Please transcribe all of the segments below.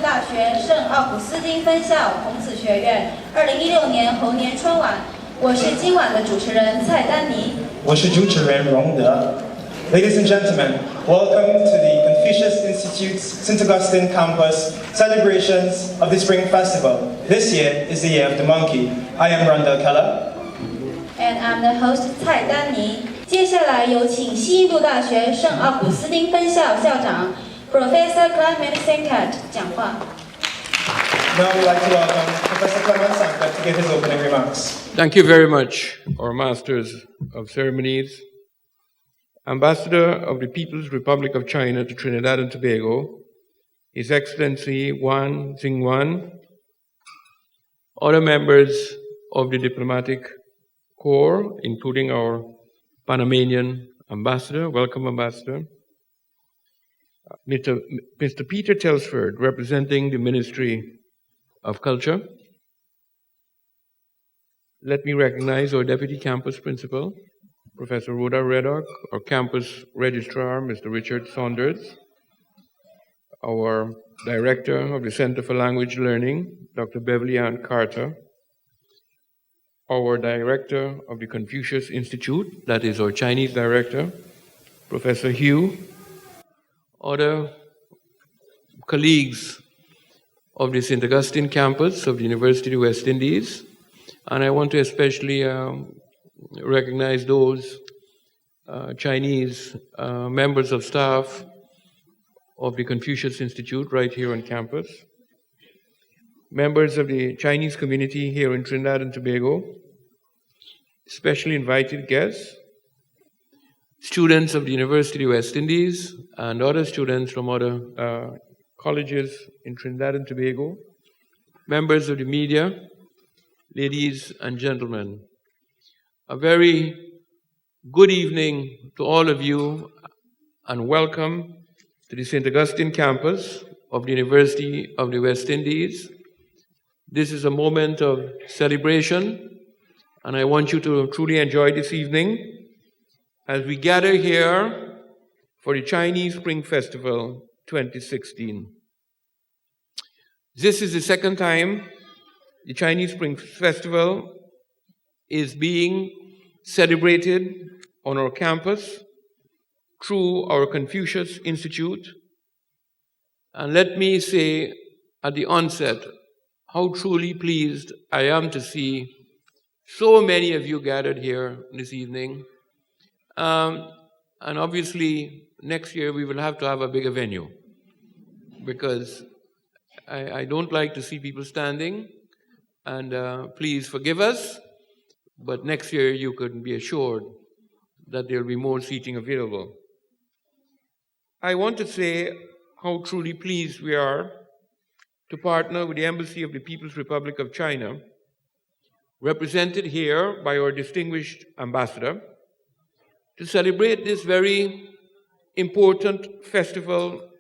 度大学圣奥古斯丁分校孔子学院2016年猴年春晚，我是今晚的主持人蔡丹妮。我是主持人荣德。Ladies and gentlemen, welcome to the Confucius Institute's St. Augustine campus celebrations of the Spring Festival. This year is the year of the monkey. I am Rondell Keller. And I'm the host 蔡丹妮。接下来有请西印度大学圣奥古斯丁分校校长 Professor Clement Sankat 讲话。Now I would like to welcome Professor Clement Sankat to give his opening remarks. Thank you very much, our masters of ceremonies, Ambassador of the People's Republic of China to Trinidad and Tobago, His Excellency Huang Xingyuan, other members of the diplomatic corps, including our Panamanian ambassador, welcome ambassador, Mr. Peter Telsford, representing the Ministry of Culture. Let me recognize our Deputy Campus Principal, Professor Rhoda Reddock, our Campus Registrar, Mr. Richard Saunders, our Director of the Center for Language Learning, Dr. Beverly-Anne Carter, our Director of the Confucius Institute, that is our Chinese Director, Professor Hugh, other colleagues of the St. Augustine campus of the University of the West Indies, and I want to especially recognize those Chinese members of staff of the Confucius Institute right here on campus, members of the Chinese community here in Trinidad and Tobago, specially invited guests, students of the University of the West Indies, and other students from other colleges in Trinidad and Tobago, members of the media, ladies and gentlemen. A very good evening to all of you and welcome to the St. Augustine campus of the University of the West Indies. This is a moment of celebration and I want you to truly enjoy this evening as we gather here for the Chinese Spring Festival 2016. This is the second time the Chinese Spring Festival is being celebrated on our campus through our Confucius Institute. And let me say at the onset how truly pleased I am to see so many of you gathered here this evening. And obviously, next year we will have to have a bigger venue because I don't like to see people standing. And please forgive us. But next year, you can be assured that there will be more seating available. I want to say how truly pleased we are to partner with the Embassy of the People's Republic of China, represented here by our distinguished ambassador, to celebrate this very important festival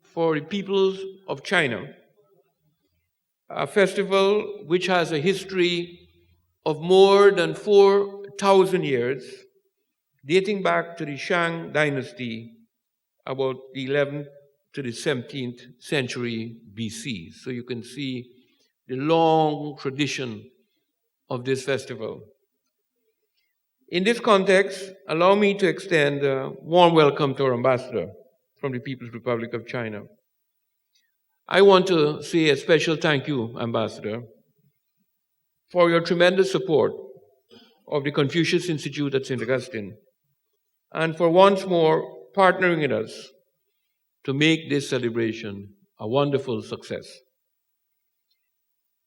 for the peoples of China, a festival which has a history of more than 4,000 years, dating back to the Shang dynasty, about the 11th to the 17th century BC. So you can see the long tradition of this festival. In this context, allow me to extend a warm welcome to our ambassador from the People's Republic of China. I want to say a special thank you, Ambassador, for your tremendous support of the Confucius Institute at St. Augustine, and for once more partnering with us to make this celebration a wonderful success.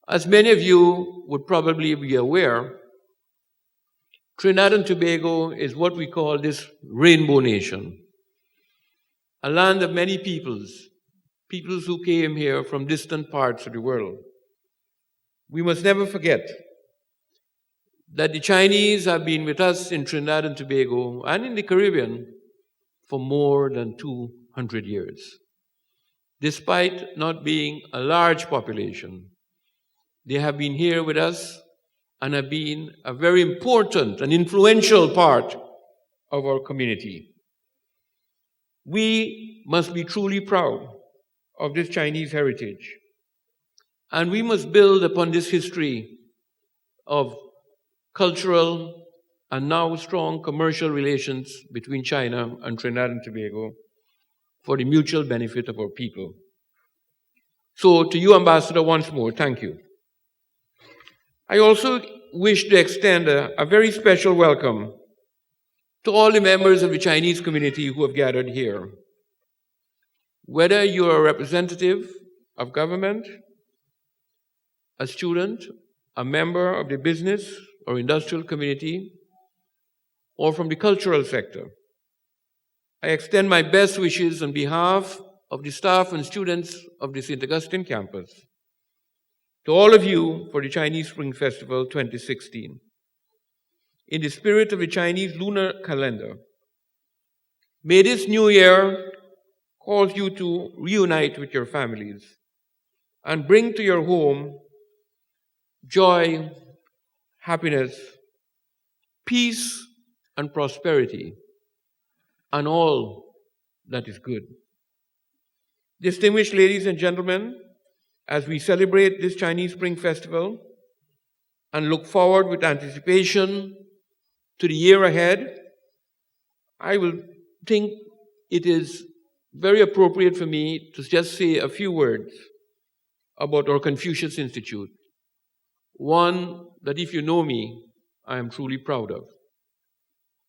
As many of you would probably be aware, Trinidad and Tobago is what we call this rainbow nation, a land of many peoples who came here from distant parts of the world. We must never forget that the Chinese have been with us in Trinidad and Tobago and in the Caribbean for more than 200 years. Despite not being a large population, they have been here with us and have been a very important and influential part of our community. We must be truly proud of this Chinese heritage And we must build upon this history of cultural and now strong commercial relations between China and Trinidad and Tobago for the mutual benefit of our people. So to you, Ambassador, once more, thank you. I also wish to extend a very special welcome to all the members of the Chinese community who have gathered here. Whether you are a representative of government, a student, a member of the business or industrial community, or from the cultural sector, I extend my best wishes on behalf of the staff and students of the St. Augustine campus to all of you for the Chinese Spring Festival 2016. In the spirit of the Chinese lunar calendar, may this new year cause you to reunite with your families and bring to your home joy, happiness, peace, and prosperity, and all that is good. Distinguished ladies and gentlemen, as we celebrate this Chinese Spring Festival and look forward with anticipation to the year ahead, I will think it is very appropriate for me to just say a few words about our Confucius Institute, one that, if you know me, I am truly proud of.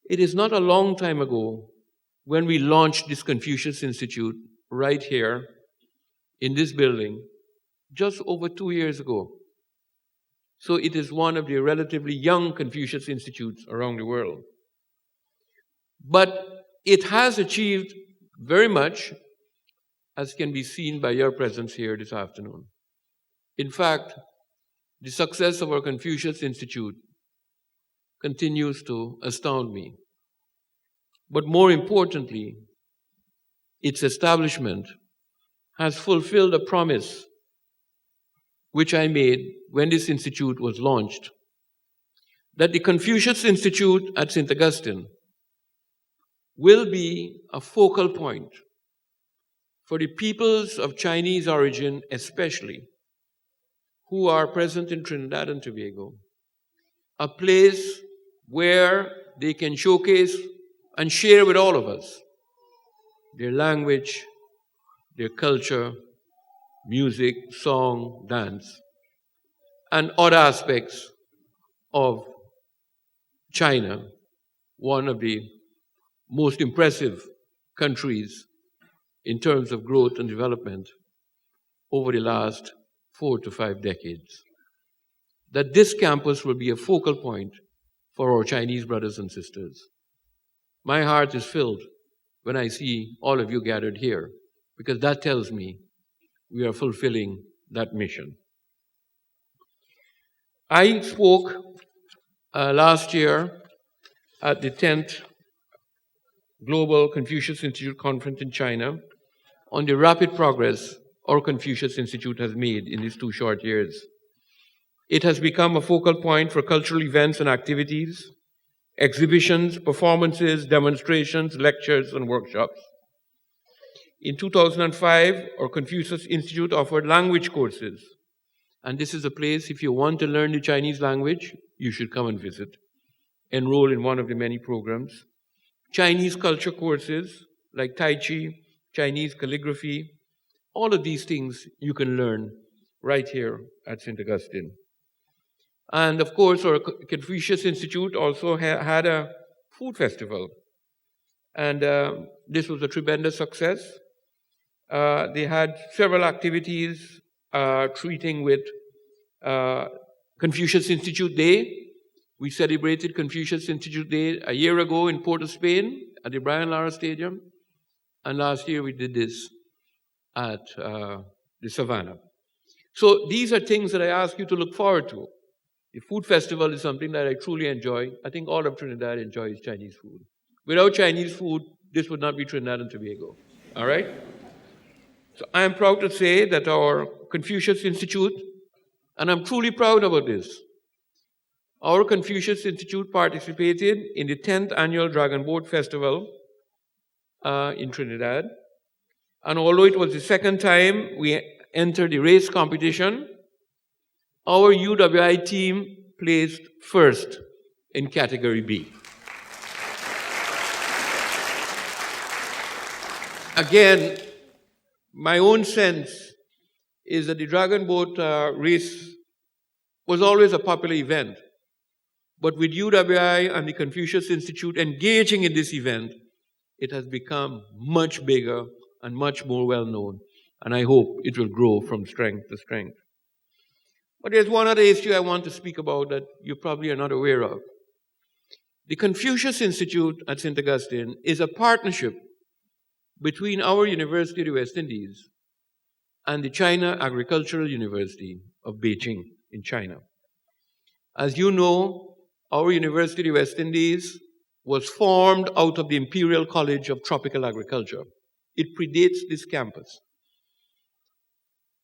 It is not a long time ago when we launched this Confucius Institute right here in this building, just over 2 years ago. So it is one of the relatively young Confucius Institutes around the world. But it has achieved very much, as can be seen by your presence here this afternoon. In fact, the success of our Confucius Institute continues to astound me. But more importantly, its establishment has fulfilled a promise which I made when this institute was launched, that the Confucius Institute at St. Augustine will be a focal point for the peoples of Chinese origin, especially, who are present in Trinidad and Tobago, a place where they can showcase and share with all of us their language, their culture, music, song, dance, and other aspects of China, one of the most impressive countries in terms of growth and development over the last 4 to 5 decades. That this campus will be a focal point for our Chinese brothers and sisters. My heart is filled when I see all of you gathered here, because that tells me we are fulfilling that mission. I spoke last year at the 10th Global Confucius Institute Conference in China on the rapid progress our Confucius Institute has made in these 2 short years. It has become a focal point for cultural events and activities, exhibitions, performances, demonstrations, lectures, and workshops. In 2005, our Confucius Institute offered language courses. And this is a place, if you want to learn the Chinese language, you should come and visit. Enroll in one of the many programs. Chinese culture courses like Tai Chi, Chinese calligraphy, all of these things you can learn right here at St. Augustine. And of course, our Confucius Institute also had a food festival. And this was a tremendous success. They had several activities treating with Confucius Institute Day. We celebrated Confucius Institute Day a year ago in Port of Spain at the Brian Lara Stadium. And last year we did this at the Savannah. So these are things that I ask you to look forward to. The food festival is something that I truly enjoy. I think all of Trinidad enjoys Chinese food. Without Chinese food, this would not be Trinidad and Tobago. All right? So I am proud to say that our Confucius Institute, and I'm truly proud about this, our Confucius Institute participated in the 10th Annual Dragon Boat Festival in Trinidad. And although it was the second time we entered the race competition, our UWI team placed first in category B. Again, my own sense is that the Dragon Boat race was always a popular event. But with UWI and the Confucius Institute engaging in this event, it has become much bigger and much more well-known. And I hope it will grow from strength to strength. But there's one other issue I want to speak about that you probably are not aware of. The Confucius Institute at St. Augustine is a partnership between our University of the West Indies and the China Agricultural University of Beijing in China. As you know, our University of the West Indies was formed out of the Imperial College of Tropical Agriculture. It predates this campus.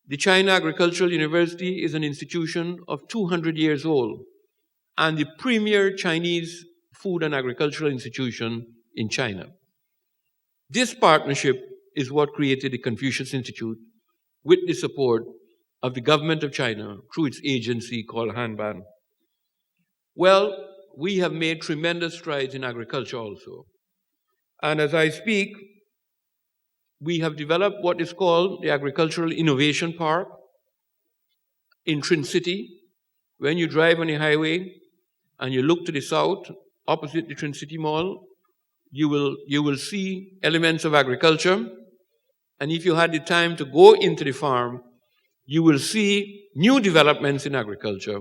The China Agricultural University is an institution of 200 years old and the premier Chinese food and agricultural institution in China. This partnership is what created the Confucius Institute with the support of the government of China through its agency called Hanban. Well, we have made tremendous strides in agriculture also. And as I speak, we have developed what is called the Agricultural Innovation Park in Trin City. When you drive on the highway and you look to the south, opposite the Trin City Mall, you will see elements of agriculture. And if you had the time to go into the farm, you will see new developments in agriculture.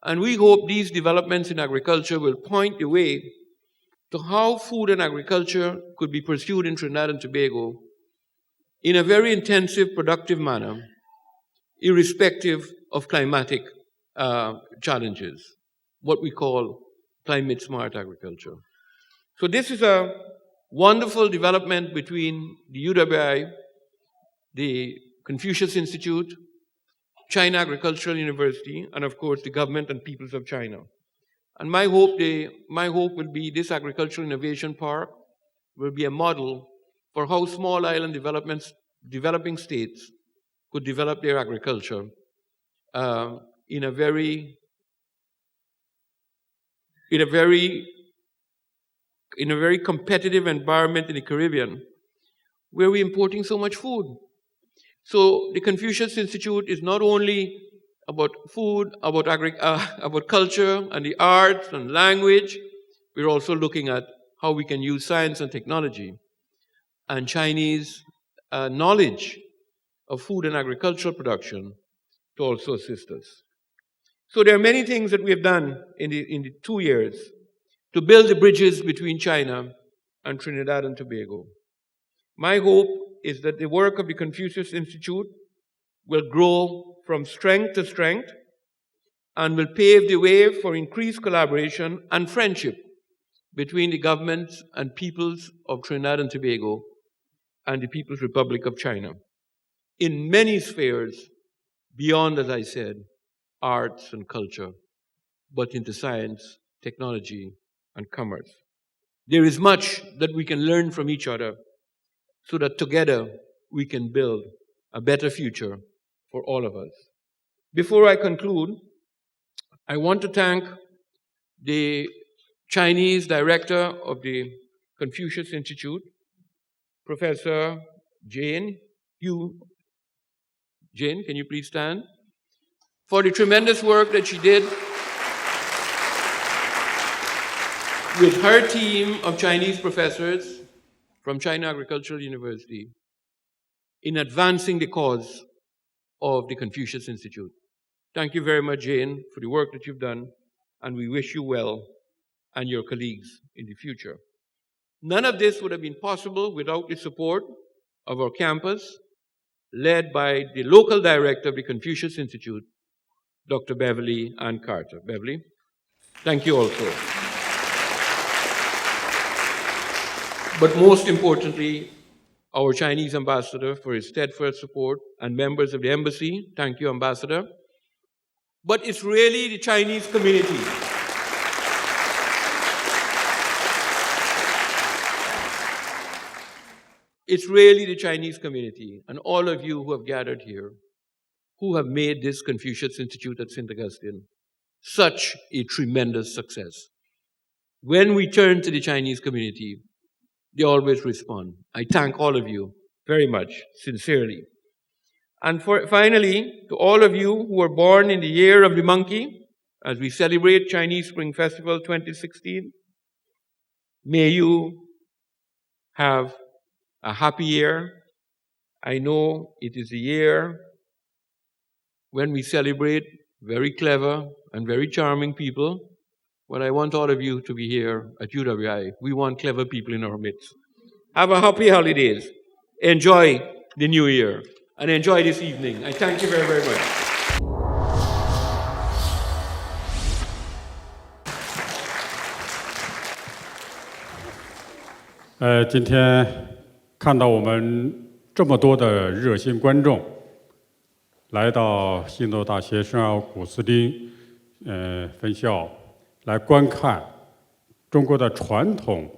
And we hope these developments in agriculture will point the way to how food and agriculture could be pursued in Trinidad and Tobago in a very intensive, productive manner, irrespective of climatic challenges, what we call climate-smart agriculture. So this is a wonderful development between the UWI, the Confucius Institute, China Agricultural University, and of course the government and peoples of China. And my hope will be this Agricultural Innovation Park will be a model for how small island developing states could develop their agriculture in a very competitive environment in the Caribbean, where we're importing so much food. So the Confucius Institute is not only about food, about culture and the arts and language. We're also looking at how we can use science and technology and Chinese knowledge of food and agricultural production to also assist us. So there are many things that we have done in the 2 years to build the bridges between China and Trinidad and Tobago. My hope is that the work of the Confucius Institute will grow from strength to strength and will pave the way for increased collaboration and friendship between the governments and peoples of Trinidad and Tobago and the People's Republic of China in many spheres beyond, as I said, arts and culture, but into science, technology, and commerce. There is much that we can learn from each other so that together we can build a better future for all of us. Before I conclude, I want to thank the Chinese director of the Confucius Institute, Professor Jane. Jane, can you please stand? For the tremendous work that she did with her team of Chinese professors from China Agricultural University in advancing the cause of the Confucius Institute. Thank you very much, Jane, for the work that you've done, and we wish you well and your colleagues in the future. None of this would have been possible without the support of our campus, led by the local director of the Confucius Institute, Dr. Beverly-Anne Carter. Beverly, thank you also. But most importantly, our Chinese ambassador for his steadfast support and members of the embassy. Thank you, Ambassador. But it's really the Chinese community. It's really the Chinese community and all of you who have gathered here who have made this Confucius Institute at St. Augustine such a tremendous success. When we turn to the Chinese community, they always respond. I thank all of you very much, sincerely. And finally, to all of you who were born in the year of the monkey, as we celebrate Chinese Spring Festival 2016, may you have a happy year. I know it is a year when we celebrate very clever and very charming people, but I want all of you to be here at UWI. We want clever people in our midst. Have a happy holidays. Enjoy the new year and enjoy this evening. I thank you very, very much. 今天看到我们这么多的热心观众来到新州大学圣奥古斯丁分校来观看中国的传统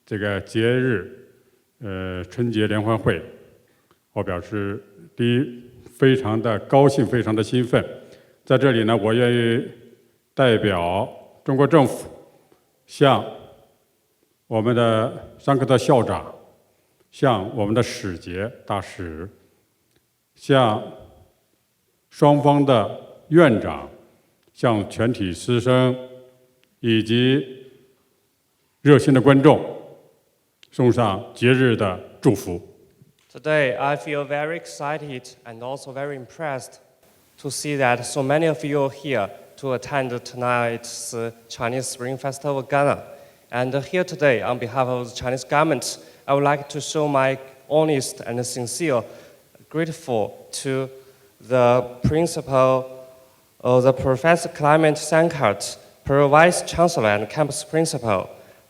这个节日春节联欢会，我表示第一非常的高兴，非常的兴奋。在这里呢，我愿意代表中国政府向我们的桑科特校长，向我们的使节大使，向双方的院长，向全体师生以及热心的观众送上节日的祝福。Today, I feel very excited and also very impressed to see that so many of you are here to attend tonight's Chinese Spring Festival Gala. And here today, on behalf of the Chinese government, I would like to show my honest and sincere grateful to the principal of the Professor Clement Sankart, Vice Chancellor and Campus Principal,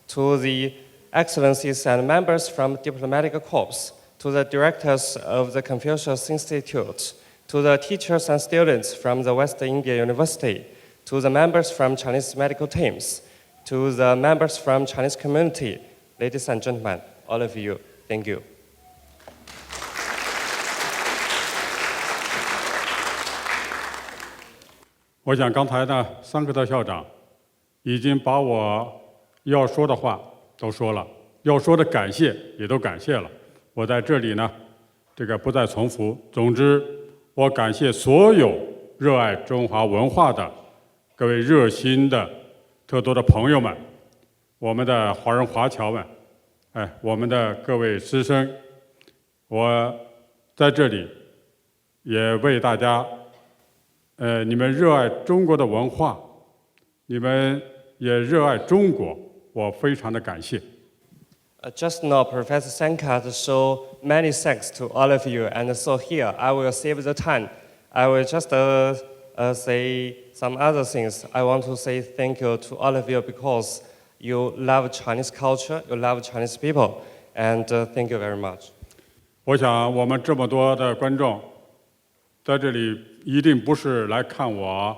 to the excellencies and members from diplomatic corps, to the directors of the Confucius Institute, to the teachers and students from the West India University, to the members from Chinese medical teams, to the members from Chinese community, ladies and gentlemen, all of you, thank you. 我想刚才呢，桑科特校长已经把我要说的话都说了，要说的感谢也都感谢了。我在这里呢，这个不再重复。总之，我感谢所有热爱中华文化的各位热心的特多的朋友们，我们的华人华侨们，我们的各位师生，我在这里也为大家，你们热爱中国的文化，你们也热爱中国，我非常的感谢。Just now, Professor Sankart showed many thanks to all of you, and so here I will save the time. I will just say some other things. I want to say thank you to all of you because you love Chinese culture, you love Chinese people, and thank you very much. 我想我们这么多的观众在这里一定不是来看我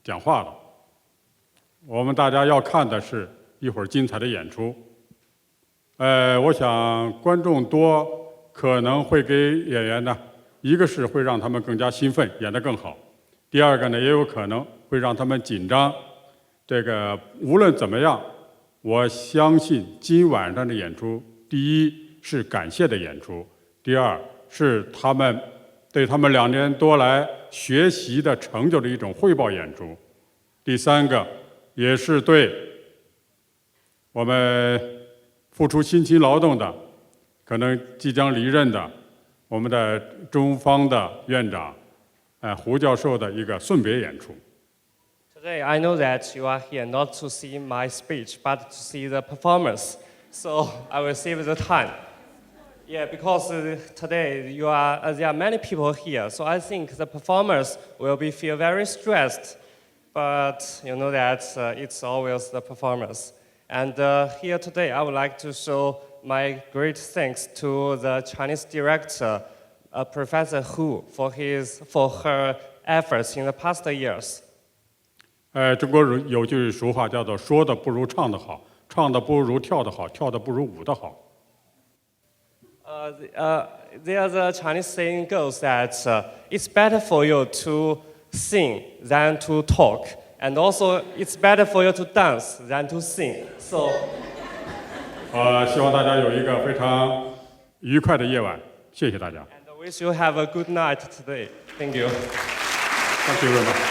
讲话的，我们大家要看的是一会儿精彩的演出。我想观众多可能会给演员呢，一个是会让他们更加兴奋，演得更好；第二个呢，也有可能会让他们紧张。这个无论怎么样，我相信今晚上的演出，第一是感谢的演出，第二是他们对他们2年多来学习的成就的一种汇报演出，第三个也是对我们付出辛勤劳动的，可能即将离任的我们的中方的院长，胡教授的一个送别演出。Today, I know that you are here not to see my speech, but to see the performance. So I will save the time. Yeah, because today there are many people here, so I think the performers will feel very stressed. But you know that it's always the performers. And here today, I would like to show my great thanks to the Chinese director, Professor Hu, for her efforts in the past years. 中国有句俗话叫做"说的不如唱的好，唱的不如跳的好，跳的不如舞的好"。there's a Chinese saying goes that it's better for you to sing than to talk, and also it's better for you to dance than to sing. So, 希望大家有一个非常愉快的夜晚，谢谢大家。and I wish you have a good night today. Thank you. Thank you very much.